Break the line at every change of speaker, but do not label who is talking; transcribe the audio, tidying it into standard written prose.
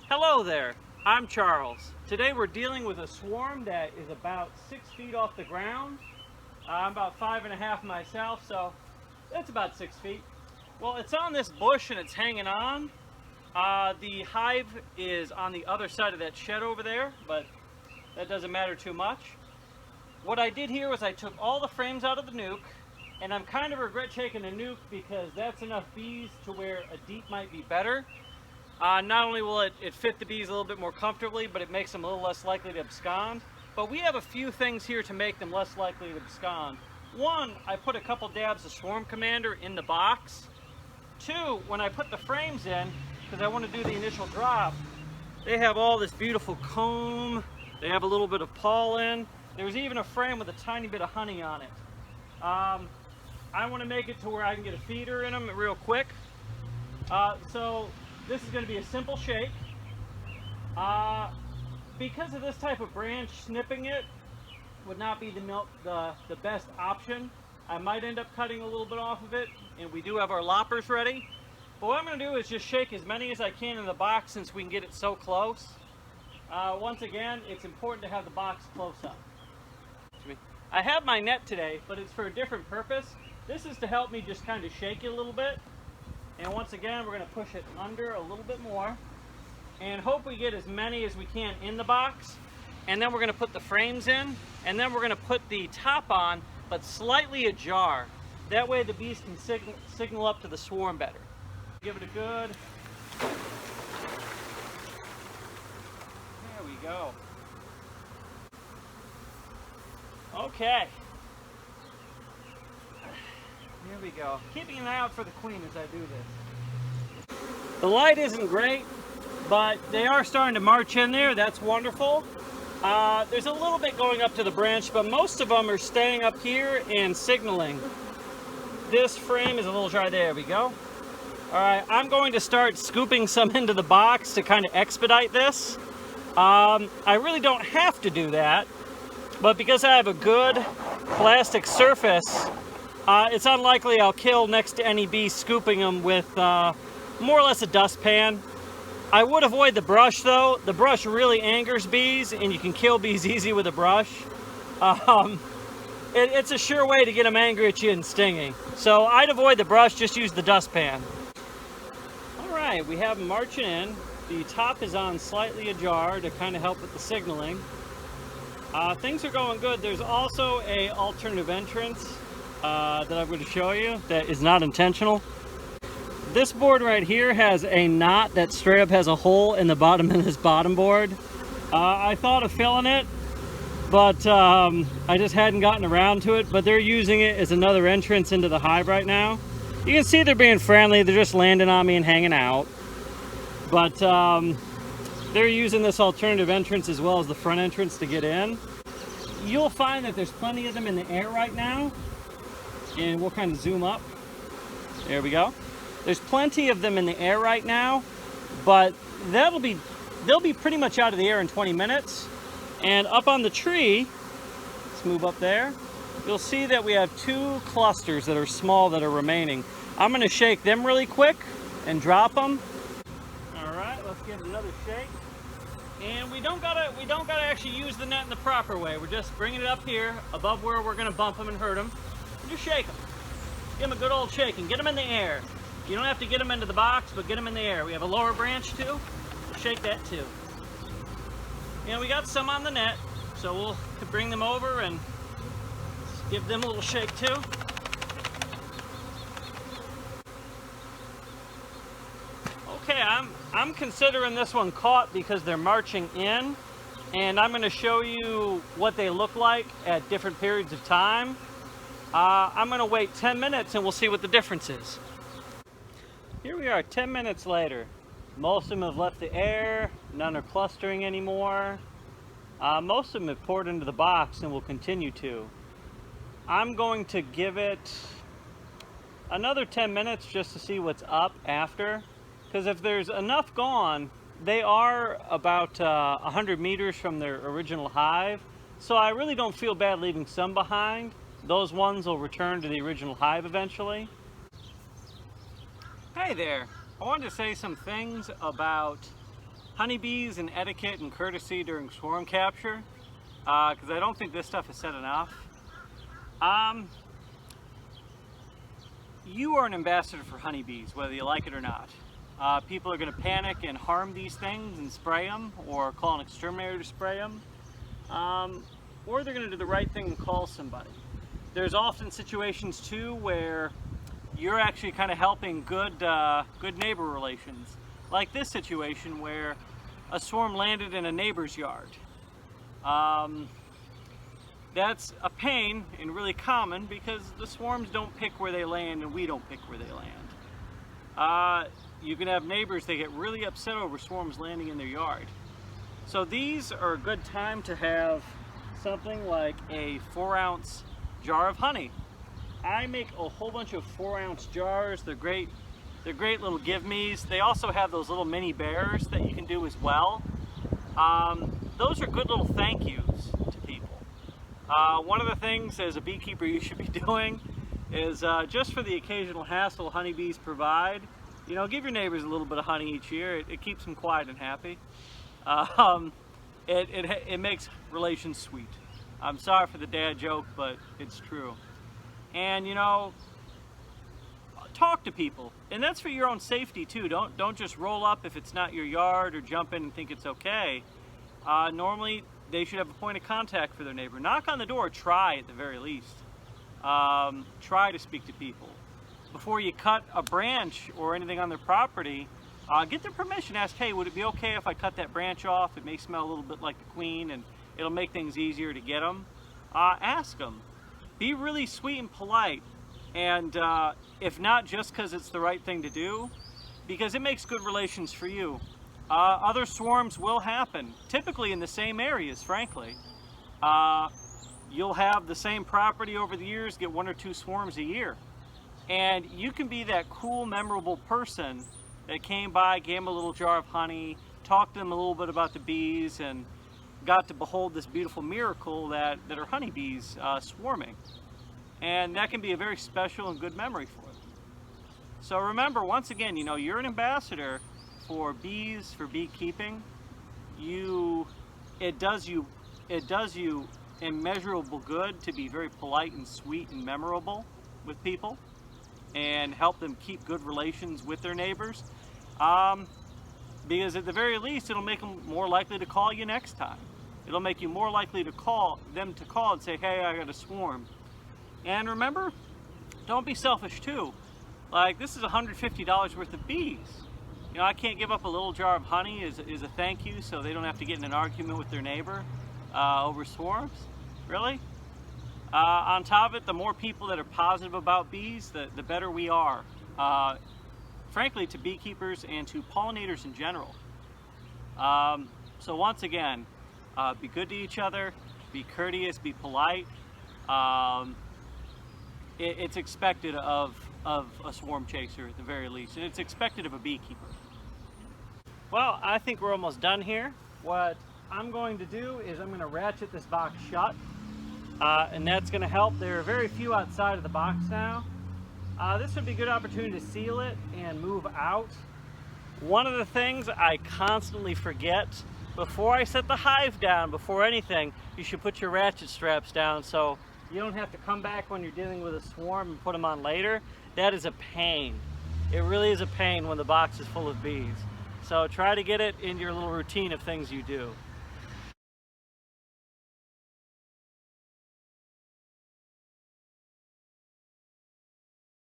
Hello there, I'm Charles. Today we're dealing with a swarm that is about 6 feet off the ground. I'm about 5.5 myself, so that's about 6 feet. Well, it's on this bush and it's hanging on. The hive is on the other side of that shed over there, but that doesn't matter too much. What I did here was I took all the frames out of the nuke, and I'm kind of regret taking a nuke because that's enough bees to where a deep might be better. Not only will it fit the bees a little bit more comfortably, but it makes them a little less likely to abscond. But we have a few things here to make them less likely to abscond. One, I put a couple dabs of Swarm Commander in the box. Two, when I put the frames in, because I want to do the initial drop, they have all this beautiful comb. They have a little bit of pollen. There's even a frame with a tiny bit of honey on it. I want to make it to where I can get a feeder in them real quick. So this is going to be a simple shake. Because of this type of branch, snipping it would not be the best option. I might end up cutting a little bit off of it, and we do have our loppers ready. But what I'm going to do is just shake as many as I can in the box since we can get it so close. Once again, it's important to have the box close up. I have my net today, but it's for a different purpose. This is to help me just kind of shake it a little bit. And once again, we're going to push it under a little bit more and hope we get as many as we can in the box. And then we're going to put the frames in, and then we're going to put the top on, but slightly ajar. That way the bees can signal up to the swarm better. Give it a good. There we go. Okay. Here we go. Keeping an eye out for the queen as I do this. The light isn't great, but they are starting to march in there. That's wonderful. There's a little bit going up to the branch, but most of them are staying up here and signaling. This frame is a little dry. There we go. All right, I'm going to start scooping some into the box to kind of expedite this. I really don't have to do that, but because I have a good plastic surface, it's unlikely I'll kill next to any bee scooping them with more or less a dustpan. I would avoid the brush though. The brush really angers bees, and you can kill bees easy with a brush. It's a sure way to get them angry at you and stinging. So I'd avoid the brush, just use the dustpan. All right, we have them marching in. The top is on slightly ajar to kind of help with the signaling. Things are going good. There's also a alternative entrance that I'm going to show you that is not intentional. This board right here has a knot that straight up has a hole in the bottom of this bottom board. I thought of filling it, but I just hadn't gotten around to it. But they're using it as another entrance into the hive right now. You can see they're being friendly. They're just landing on me and hanging out. But they're using this alternative entrance as well as the front entrance to get in. You'll find that there's plenty of them in the air right now. And we'll kind of zoom up. There we go. There's plenty of them in the air right now, but they'll be pretty much out of the air in 20 minutes. And up on the tree, let's move up there, you'll see that we have 2 clusters that are small that are remaining. I'm going to shake them really quick and drop them. All right, let's give it another shake. And we don't gotta actually use the net in the proper way. We're just bringing it up here above where we're going to bump them and hurt them. Just shake them. Give them a good old shaking. Get them in the air. You don't have to get them into the box, but get them in the air. We have a lower branch too. We'll shake that too. And we got some on the net, so we'll bring them over and give them a little shake too. Okay, I'm considering this one caught because they're marching in, and I'm going to show you what they look like at different periods of time. I'm going to wait 10 minutes and we'll see what the difference is. Here we are 10 minutes later. Most of them have left the air, none are clustering anymore. Most of them have poured into the box and will continue to. I'm going to give it another 10 minutes just to see what's up after. Because if there's enough gone, they are about 100 meters from their original hive. So I really don't feel bad leaving some behind. Those ones will return to the original hive eventually. Hey there, I wanted to say some things about honeybees and etiquette and courtesy during swarm capture, because I don't think this stuff is said enough. You are an ambassador for honeybees, whether you like it or not. People are going to panic and harm these things and spray them, or call an exterminator to spray them, or they're going to do the right thing and call somebody. There's often situations too where you're actually kind of helping good neighbor relations, like this situation where a swarm landed in a neighbor's yard. That's a pain and really common because the swarms don't pick where they land and we don't pick where they land. You can have neighbors that get really upset over swarms landing in their yard. So these are a good time to have something like a 4-ounce jar of honey. I make a whole bunch of 4-ounce jars. They're great little give-me's. They also have those little mini bears that you can do as well. Those are good little thank yous to people. One of the things as a beekeeper you should be doing is just for the occasional hassle honeybees provide, you know, give your neighbors a little bit of honey each year. It keeps them quiet and happy. It makes relations sweet. I'm sorry for the dad joke, but it's true. And you know, talk to people, and that's for your own safety too. Don't just roll up if it's not your yard or jump in and think it's okay. Normally they should have a point of contact for their neighbor. Knock on the door, try at the very least. Try to speak to people. Before you cut a branch or anything on their property, get their permission. Ask, hey, would it be okay if I cut that branch off? It may smell a little bit like the queen and it'll make things easier to get them. Ask them. Be really sweet and polite. And if not just because it's the right thing to do, because it makes good relations for you. Other swarms will happen, typically in the same areas, frankly. You'll have the same property over the years, get 1 or 2 swarms a year. And you can be that cool, memorable person that came by, gave them a little jar of honey, talked to them a little bit about the bees, and got to behold this beautiful miracle that are honeybees swarming. And that can be a very special and good memory for them. So remember, once again, you know, you're an ambassador for bees, for beekeeping. It does you immeasurable good to be very polite and sweet and memorable with people and help them keep good relations with their neighbors. Because at the very least, it'll make them more likely to call you next time. It'll make you more likely to call and say, hey, I got a swarm. And remember, don't be selfish too. Like, this is $150 worth of bees. You know, I can't give up a little jar of honey as a thank you so they don't have to get in an argument with their neighbor over swarms. Really? On top of it, the more people that are positive about bees, the better we are. Frankly, to beekeepers and to pollinators in general. So once again, be good to each other, be courteous, be polite. It's expected of a swarm chaser at the very least, and it's expected of a beekeeper. Well, I think we're almost done here. What I'm going to do is I'm going to ratchet this box shut, and that's going to help. There are very few outside of the box now. This would be a good opportunity to seal it and move out. One of the things I constantly forget, before I set the hive down, before anything, you should put your ratchet straps down so you don't have to come back when you're dealing with a swarm and put them on later. That is a pain. It really is a pain when the box is full of bees. So try to get it in your little routine of things you do.